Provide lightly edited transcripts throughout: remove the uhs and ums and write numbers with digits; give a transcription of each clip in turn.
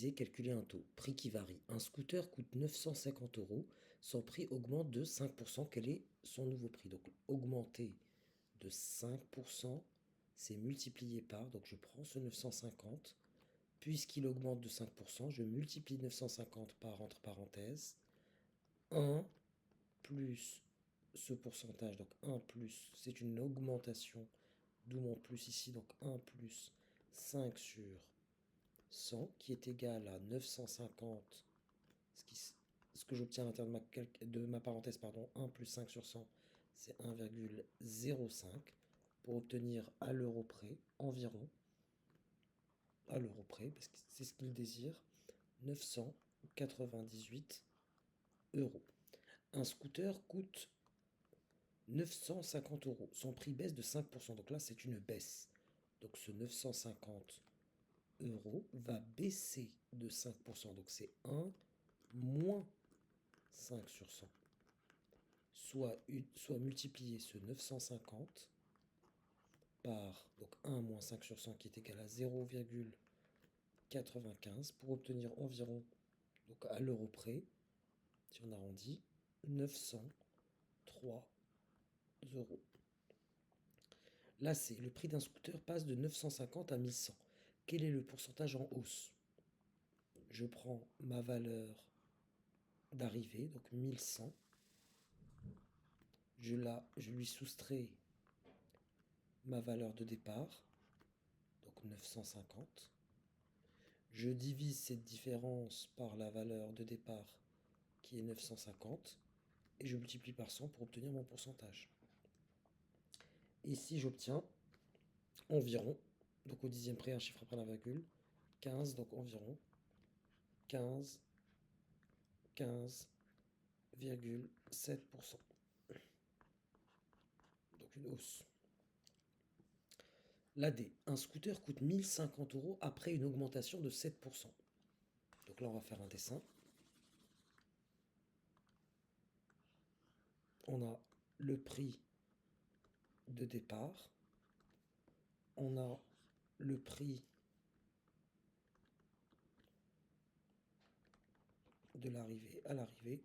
Calculer un taux. Prix qui varie. Un scooter coûte 950 euros. Son prix augmente de 5%. Quel est son nouveau prix? Donc, augmenter de 5%, c'est multiplié par. Donc, je prends ce 950. Puisqu'il augmente de 5%, je multiplie 950 par, entre parenthèses, 1 plus ce pourcentage. Donc, 1 plus, c'est une augmentation. D'où mon plus ici. Donc, 1 plus 5 sur 100 qui est égal à 950, ce que j'obtiens à l'intérieur de ma parenthèse, pardon, 1 plus 5 sur 100, c'est 1,05 pour obtenir à l'euro près, environ, à l'euro près, parce que c'est ce qu'il désire, 998 euros. Un scooter coûte 950 euros. Son prix baisse de 5%. Donc là, c'est une baisse. Donc ce 950 euros va baisser de 5%. Donc c'est 1 moins 5 sur 100. Soit multiplier ce 950 par donc 1 moins 5 sur 100 qui est égal à 0,95 pour obtenir environ, donc à l'euro près, si on arrondit, 903 euros. Là, c'est le prix d'un scooter passe de 950 à 1100. Quel est le pourcentage en hausse? Je prends ma valeur d'arrivée, donc 1100. Je lui soustrais ma valeur de départ, donc 950. Je divise cette différence par la valeur de départ qui est 950 et je multiplie par 100 pour obtenir mon pourcentage. Ici, j'obtiens environ, donc au dixième près, un chiffre après la virgule, 15, donc environ 15,7%. Donc une hausse. La D, un scooter coûte 1050 euros après une augmentation de 7%. Donc là, on va faire un dessin. On a le prix de départ. On a le prix de l'arrivée à l'arrivée.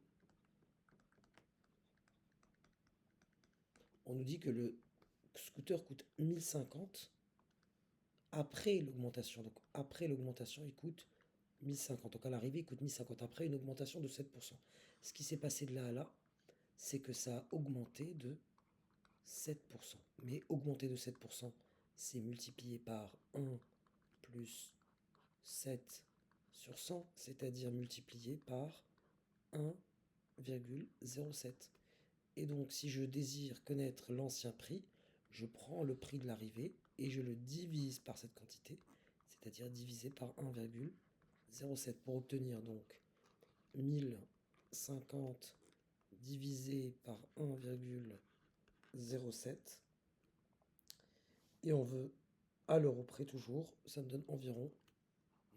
On nous dit que le scooter coûte 1050 après l'augmentation. Donc après l'augmentation, il coûte 1050. Donc à l'arrivée, il coûte 1050 après une augmentation de 7%. Ce qui s'est passé de là à là, c'est que ça a augmenté de 7%. Mais augmenter de 7%, c'est multiplié par 1 plus 7 sur 100, c'est-à-dire multiplié par 1,07. Et donc, si je désire connaître l'ancien prix, je prends le prix de l'arrivée et je le divise par cette quantité, c'est-à-dire divisé par 1,07 pour obtenir donc 1050 divisé par 1,07. Et on veut à l'euro près toujours, ça me donne environ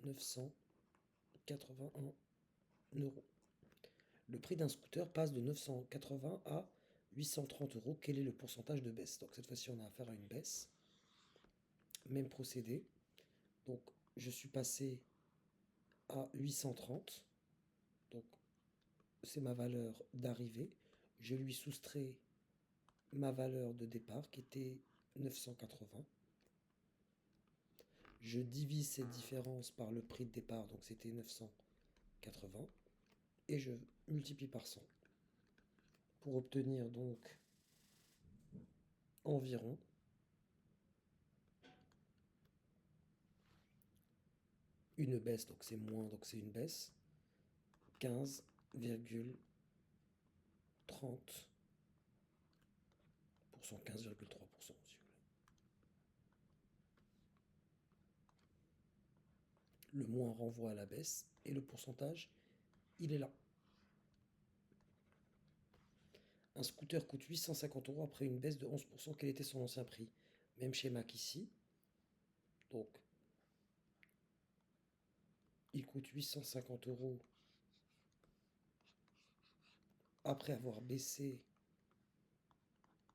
981 euros. Le prix d'un scooter passe de 980 à 830 euros. Quel est le pourcentage de baisse? Donc cette fois-ci, on a affaire à une baisse. Même procédé. Donc je suis passé à 830. Donc c'est ma valeur d'arrivée. Je lui soustrais ma valeur de départ qui était 980. Je divise cette différence par le prix de départ, donc c'était 980. Et je multiplie par 100 pour obtenir donc environ une baisse, donc c'est moins, donc c'est une baisse, 15,30%, 15,3% si vous voulez. Le moins renvoie à la baisse et le pourcentage, il est là. Un scooter coûte 850 euros après une baisse de 11%. Quel était son ancien prix? Même schéma qu'ici. Donc, il coûte 850 euros après avoir baissé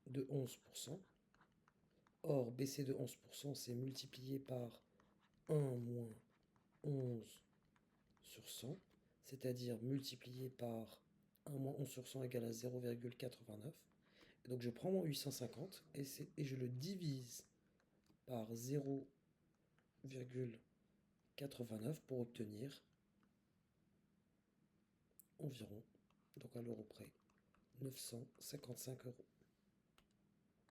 de 11%. Or, baisser de 11%, c'est multiplié par 1 moins 11 sur 100, c'est-à-dire multiplié par 1 moins 11 sur 100 égale à 0,89. Et donc je prends mon 850 et je le divise par 0,89 pour obtenir environ, donc à l'euro près, 955 euros.